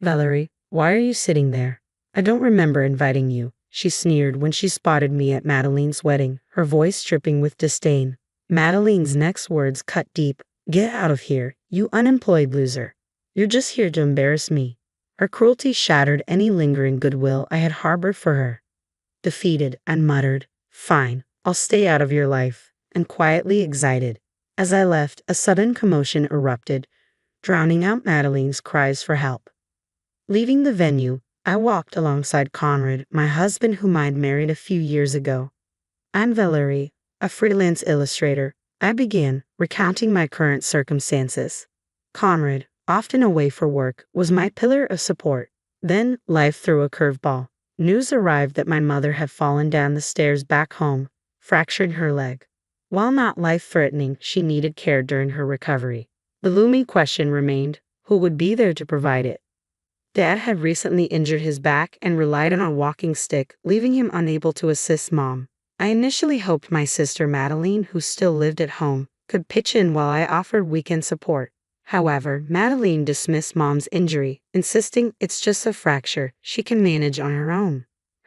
Valerie, why are you sitting there? I don't remember inviting you, she sneered when she spotted me at Madeline's wedding, her voice dripping with disdain. Madeline's next words cut deep. Get out of here, you unemployed loser. You're just here to embarrass me. Her cruelty shattered any lingering goodwill I had harbored for her. Defeated, I muttered, "Fine, I'll stay out of your life," and quietly exited. As I left, a sudden commotion erupted, drowning out Madeline's cries for help. Leaving the venue, I walked alongside Conrad, my husband whom I'd married a few years ago. "I'm Valerie, a freelance illustrator," I began, recounting my current circumstances. Conrad, often away for work, was my pillar of support. Then, life threw a curveball. News arrived that my mother had fallen down the stairs back home, fracturing her leg. While not life-threatening, she needed care during her recovery. The looming question remained, who would be there to provide it? Dad had recently injured his back and relied on a walking stick, leaving him unable to assist Mom. I initially hoped my sister Madeline, who still lived at home, could pitch in while I offered weekend support. However, Madeline dismissed Mom's injury, insisting it's just a fracture she can manage on her own.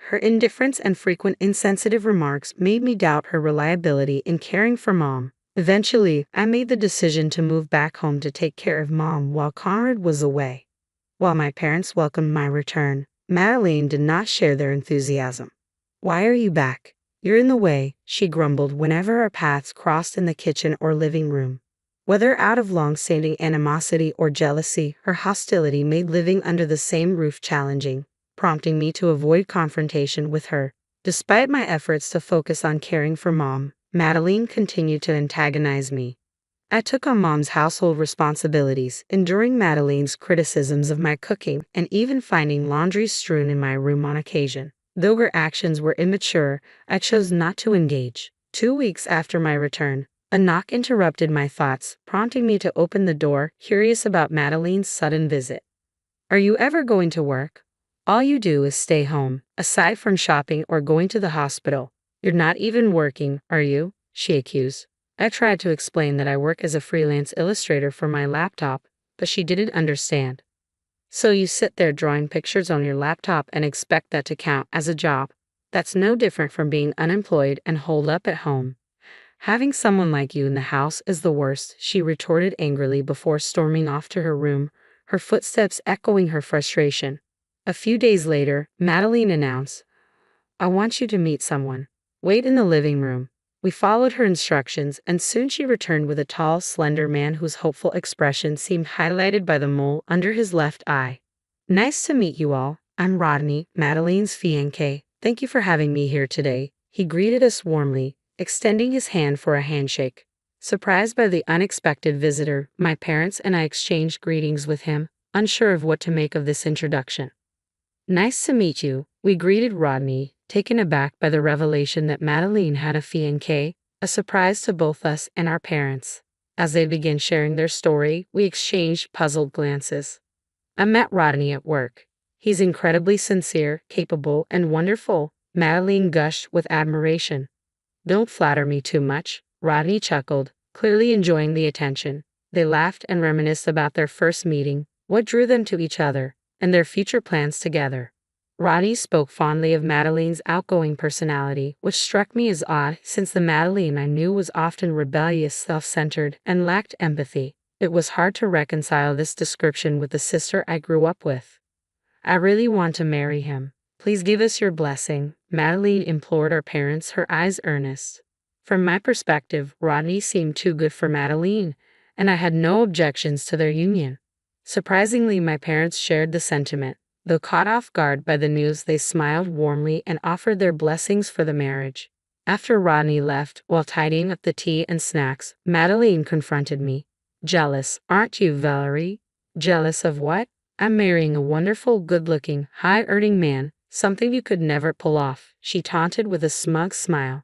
Her indifference and frequent insensitive remarks made me doubt her reliability in caring for Mom. Eventually, I made the decision to move back home to take care of Mom while Conrad was away. While my parents welcomed my return, Madeline did not share their enthusiasm. "Why are you back? You're in the way," she grumbled whenever our paths crossed in the kitchen or living room. Whether out of long-standing animosity or jealousy, her hostility made living under the same roof challenging, prompting me to avoid confrontation with her. Despite my efforts to focus on caring for Mom, Madeline continued to antagonize me. I took on Mom's household responsibilities, enduring Madeline's criticisms of my cooking and even finding laundry strewn in my room on occasion. Though her actions were immature, I chose not to engage. 2 weeks after my return, a knock interrupted my thoughts, prompting me to open the door, curious about Madeline's sudden visit. "Are you ever going to work? All you do is stay home, aside from shopping or going to the hospital. You're not even working, are you?" she accused. I tried to explain that I work as a freelance illustrator for my laptop, but she didn't understand. "So you sit there drawing pictures on your laptop and expect that to count as a job? That's no different from being unemployed and holed up at home. Having someone like you in the house is the worst," she retorted angrily before storming off to her room, her footsteps echoing her frustration. A few days later, Madeline announced, "I want you to meet someone. Wait in the living room." We followed her instructions, and soon she returned with a tall, slender man whose hopeful expression seemed highlighted by the mole under his left eye. "Nice to meet you all. I'm Rodney, Madeline's fiancé. Thank you for having me here today." He greeted us warmly, extending his hand for a handshake. Surprised by the unexpected visitor, my parents and I exchanged greetings with him, unsure of what to make of this introduction. "Nice to meet you," we greeted Rodney, taken aback by the revelation that Madeline had a fiancé, a surprise to both us and our parents. As they began sharing their story, we exchanged puzzled glances. "I met Rodney at work. He's incredibly sincere, capable, and wonderful," Madeline gushed with admiration. "Don't flatter me too much," Rodney chuckled, clearly enjoying the attention. They laughed and reminisced about their first meeting, what drew them to each other, and their future plans together. Rodney spoke fondly of Madeline's outgoing personality, which struck me as odd since the Madeline I knew was often rebellious, self-centered, and lacked empathy. It was hard to reconcile this description with the sister I grew up with. "I really want to marry him. Please give us your blessing," Madeline implored our parents, her eyes earnest. From my perspective, Rodney seemed too good for Madeline, and I had no objections to their union. Surprisingly, my parents shared the sentiment. Though caught off guard by the news, they smiled warmly and offered their blessings for the marriage. After Rodney left, while tidying up the tea and snacks, Madeline confronted me. "Jealous, aren't you, Valerie?" "Jealous of what?" "I'm marrying a wonderful, good-looking, high-earning man, something you could never pull off," she taunted with a smug smile.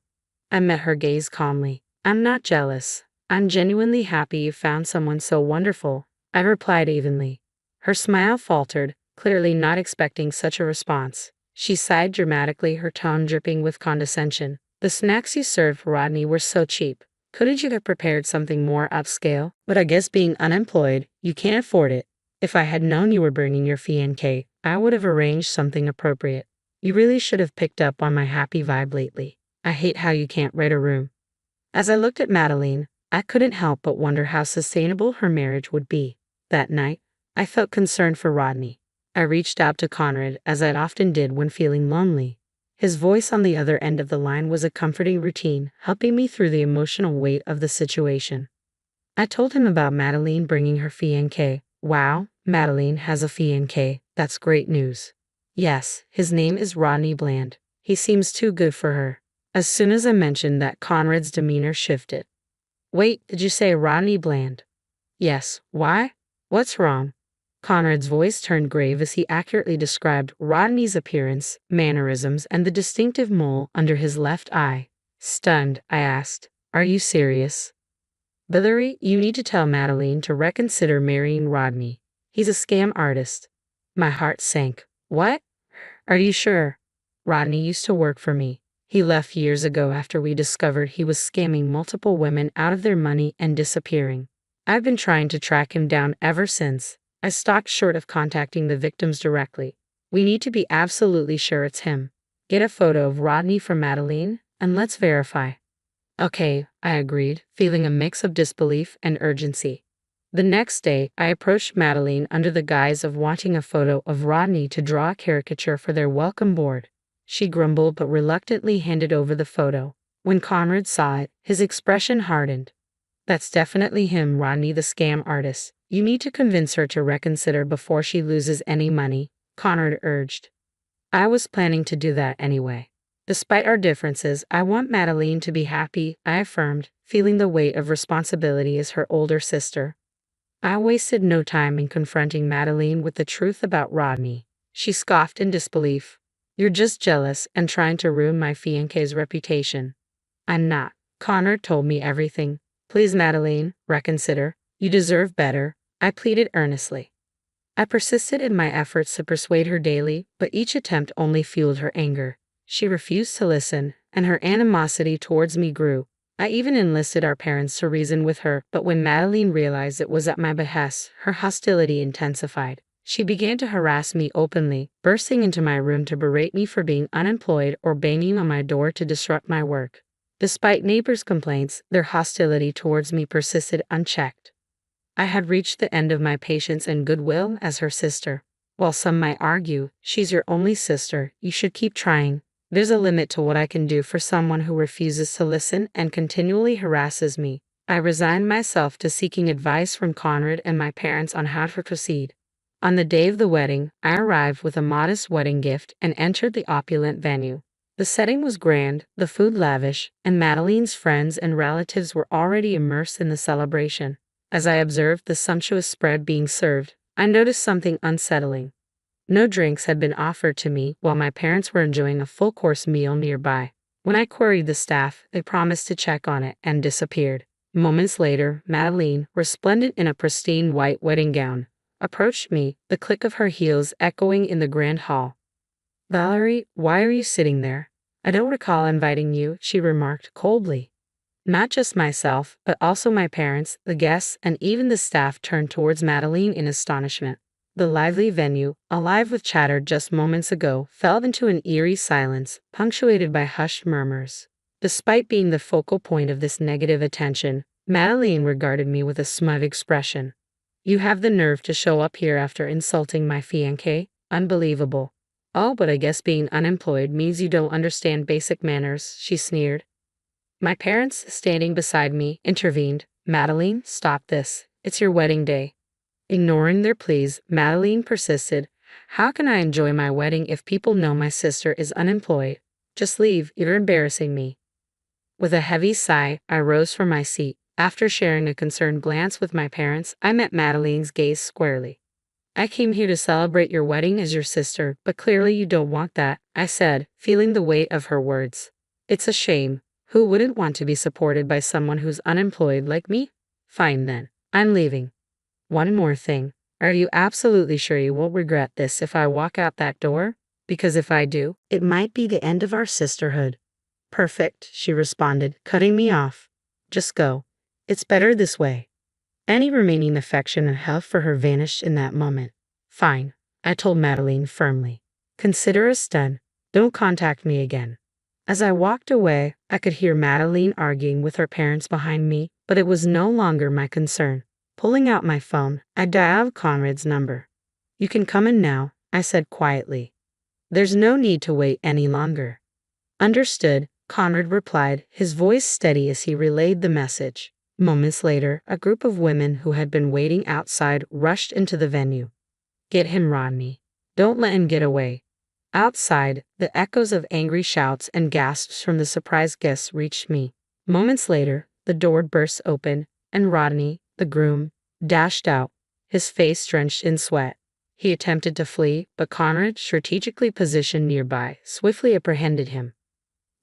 I met her gaze calmly. "I'm not jealous. I'm genuinely happy you found someone so wonderful," I replied evenly. Her smile faltered, clearly not expecting such a response. She sighed dramatically, her tone dripping with condescension. "The snacks you served Rodney were so cheap. Couldn't you have prepared something more upscale? But I guess being unemployed, you can't afford it." If I had known you were bringing your fiancé, I would have arranged something appropriate. You really should have picked up on my happy vibe lately. I hate how you can't read a room. As I looked at Madeline, I couldn't help but wonder how sustainable her marriage would be. That night, I felt concerned for Rodney. I reached out to Conrad as I often did when feeling lonely. His voice on the other end of the line was a comforting routine, helping me through the emotional weight of the situation. I told him about Madeline bringing her fiancé. Wow, Madeline has a fiancé. That's great news. Yes, his name is Rodney Bland. He seems too good for her. As soon as I mentioned that, Conrad's demeanor shifted. Wait, did you say Rodney Bland? Yes, why? What's wrong? Conrad's voice turned grave as he accurately described Rodney's appearance, mannerisms, and the distinctive mole under his left eye. Stunned, I asked, "Are you serious?" "Valerie, you need to tell Madeline to reconsider marrying Rodney. He's a scam artist." My heart sank. What? Are you sure? Rodney used to work for me. He left years ago after we discovered he was scamming multiple women out of their money and disappearing. I've been trying to track him down ever since. I stopped short of contacting the victims directly. We need to be absolutely sure it's him. Get a photo of Rodney from Madeline, and let's verify. Okay, I agreed, feeling a mix of disbelief and urgency. The next day, I approached Madeline under the guise of wanting a photo of Rodney to draw a caricature for their welcome board. She grumbled but reluctantly handed over the photo. When Conrad saw it, his expression hardened. That's definitely him, Rodney the scam artist. You need to convince her to reconsider before she loses any money, Conrad urged. I was planning to do that anyway. Despite our differences, I want Madeline to be happy, I affirmed, feeling the weight of responsibility as her older sister. I wasted no time in confronting Madeline with the truth about Rodney. She scoffed in disbelief. You're just jealous and trying to ruin my fiancé's reputation. I'm not. Connor told me everything. Please, Madeline, reconsider. You deserve better, I pleaded earnestly. I persisted in my efforts to persuade her daily, but each attempt only fueled her anger. She refused to listen, and her animosity towards me grew. I even enlisted our parents to reason with her, but when Madeline realized it was at my behest, her hostility intensified. She began to harass me openly, bursting into my room to berate me for being unemployed or banging on my door to disrupt my work. Despite neighbors' complaints, their hostility towards me persisted unchecked. I had reached the end of my patience and goodwill as her sister. While some might argue, she's your only sister, you should keep trying. There's a limit to what I can do for someone who refuses to listen and continually harasses me. I resigned myself to seeking advice from Conrad and my parents on how to proceed. On the day of the wedding, I arrived with a modest wedding gift and entered the opulent venue. The setting was grand, the food lavish, and Madeline's friends and relatives were already immersed in the celebration. As I observed the sumptuous spread being served, I noticed something unsettling. No drinks had been offered to me while my parents were enjoying a full-course meal nearby. When I queried the staff, they promised to check on it and disappeared. Moments later, Madeline, resplendent in a pristine white wedding gown, approached me, the click of her heels echoing in the grand hall. Valerie, why are you sitting there? I don't recall inviting you, she remarked coldly. Not just myself, but also my parents, the guests, and even the staff turned towards Madeline in astonishment. The lively venue, alive with chatter just moments ago, fell into an eerie silence, punctuated by hushed murmurs. Despite being the focal point of this negative attention, Madeline regarded me with a smug expression. You have the nerve to show up here after insulting my fiancé? Unbelievable. Oh, but I guess being unemployed means you don't understand basic manners, she sneered. My parents, standing beside me, intervened. Madeline, stop this. It's your wedding day. Ignoring their pleas, Madeline persisted. How can I enjoy my wedding if people know my sister is unemployed? Just leave, you're embarrassing me. With a heavy sigh, I rose from my seat. After sharing a concerned glance with my parents, I met Madeline's gaze squarely. I came here to celebrate your wedding as your sister, but clearly you don't want that, I said, feeling the weight of her words. It's a shame. Who wouldn't want to be supported by someone who's unemployed like me? Fine then, I'm leaving. One more thing. Are you absolutely sure you won't regret this if I walk out that door? Because if I do, it might be the end of our sisterhood. Perfect, she responded, cutting me off. Just go. It's better this way. Any remaining affection and love for her vanished in that moment. Fine, I told Madeline firmly. Consider us done. Don't contact me again. As I walked away, I could hear Madeline arguing with her parents behind me, but it was no longer my concern. Pulling out my phone, I dialed Conrad's number. You can come in now, I said quietly. There's no need to wait any longer. Understood, Conrad replied, his voice steady as he relayed the message. Moments later, a group of women who had been waiting outside rushed into the venue. Get him, Rodney. Don't let him get away. Outside, the echoes of angry shouts and gasps from the surprised guests reached me. Moments later, the door burst open, and Rodney, the groom, dashed out, his face drenched in sweat. He attempted to flee, but Conrad, strategically positioned nearby, swiftly apprehended him.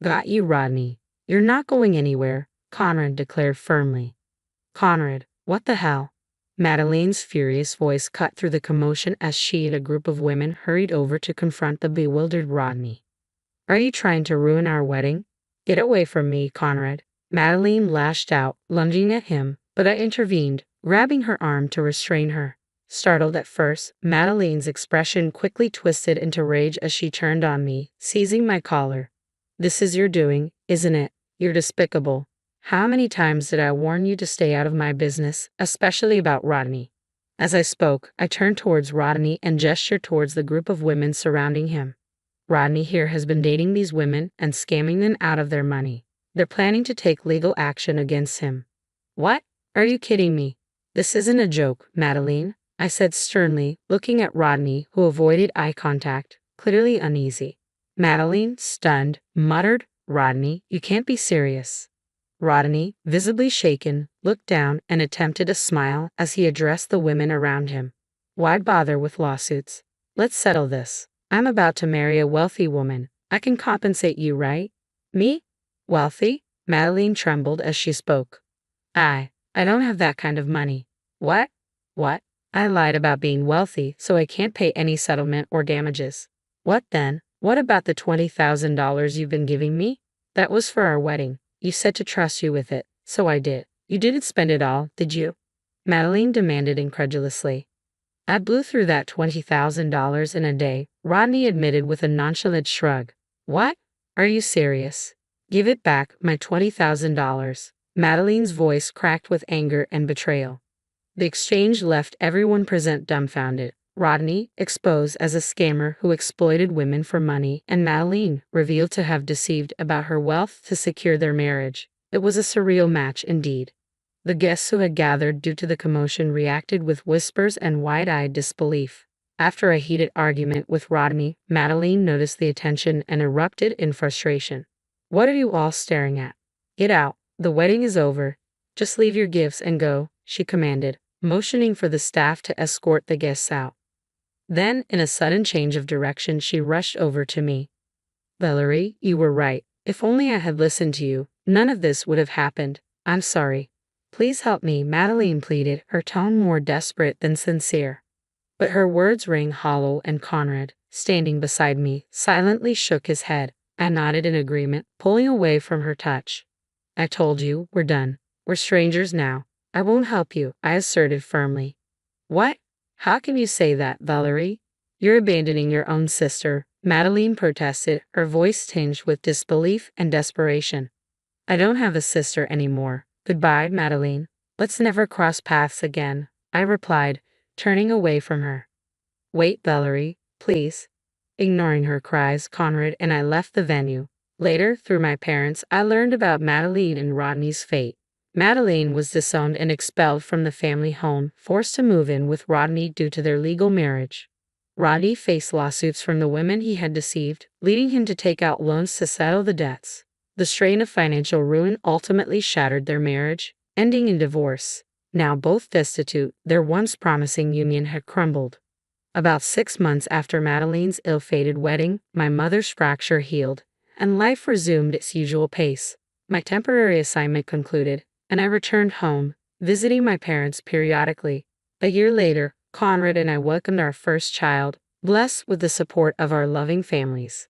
Got you, Rodney. You're not going anywhere, Conrad declared firmly. Conrad, what the hell? Madeline's furious voice cut through the commotion as she and a group of women hurried over to confront the bewildered Rodney. Are you trying to ruin our wedding? Get away from me, Conrad. Madeline lashed out, lunging at him, but I intervened, grabbing her arm to restrain her. Startled at first, Madeline's expression quickly twisted into rage as she turned on me, seizing my collar. This is your doing, isn't it? You're despicable. How many times did I warn you to stay out of my business, especially about Rodney? As I spoke, I turned towards Rodney and gestured towards the group of women surrounding him. Rodney here has been dating these women and scamming them out of their money. They're planning to take legal action against him. What? Are you kidding me? This isn't a joke, Madeline, I said sternly, looking at Rodney, who avoided eye contact, clearly uneasy. Madeline, stunned, muttered, Rodney, you can't be serious. Rodney, visibly shaken, looked down and attempted a smile as he addressed the women around him. Why bother with lawsuits? Let's settle this. I'm about to marry a wealthy woman. I can compensate you, right? Me? Wealthy? Madeline trembled as she spoke. I don't have that kind of money. What? What? I lied about being wealthy, so I can't pay any settlement or damages. What then? What about the $20,000 you've been giving me? That was for our wedding. You said to trust you with it, so I did. You didn't spend it all, did you? Madeline demanded incredulously. I blew through that $20,000 in a day, Rodney admitted with a nonchalant shrug. What? Are you serious? Give it back, my $20,000. Madeline's voice cracked with anger and betrayal. The exchange left everyone present dumbfounded. Rodney, exposed as a scammer who exploited women for money, and Madeline, revealed to have deceived about her wealth to secure their marriage. It was a surreal match indeed. The guests who had gathered due to the commotion reacted with whispers and wide-eyed disbelief. After a heated argument with Rodney, Madeline noticed the attention and erupted in frustration. What are you all staring at? Get out. The wedding is over. Just leave your gifts and go, she commanded, motioning for the staff to escort the guests out. Then, in a sudden change of direction, she rushed over to me. Valerie, you were right. If only I had listened to you, none of this would have happened. I'm sorry. Please help me, Madeline pleaded, her tone more desperate than sincere. But her words rang hollow, and Conrad, standing beside me, silently shook his head. I nodded in agreement, pulling away from her touch. I told you, we're done. We're strangers now. I won't help you, I asserted firmly. What? How can you say that, Valerie? You're abandoning your own sister, Madeline protested, her voice tinged with disbelief and desperation. I don't have a sister anymore. Goodbye, Madeline. Let's never cross paths again, I replied, turning away from her. Wait, Valerie, please. Ignoring her cries, Conrad and I left the venue. Later, through my parents, I learned about Madeline and Rodney's fate. Madeline was disowned and expelled from the family home, forced to move in with Rodney due to their legal marriage. Rodney faced lawsuits from the women he had deceived, leading him to take out loans to settle the debts. The strain of financial ruin ultimately shattered their marriage, ending in divorce. Now both destitute, their once promising union had crumbled. About 6 months after Madeline's ill-fated wedding, my mother's fracture healed, and life resumed its usual pace. My temporary assignment concluded, and I returned home, visiting my parents periodically. A year later, Conrad and I welcomed our first child, blessed with the support of our loving families.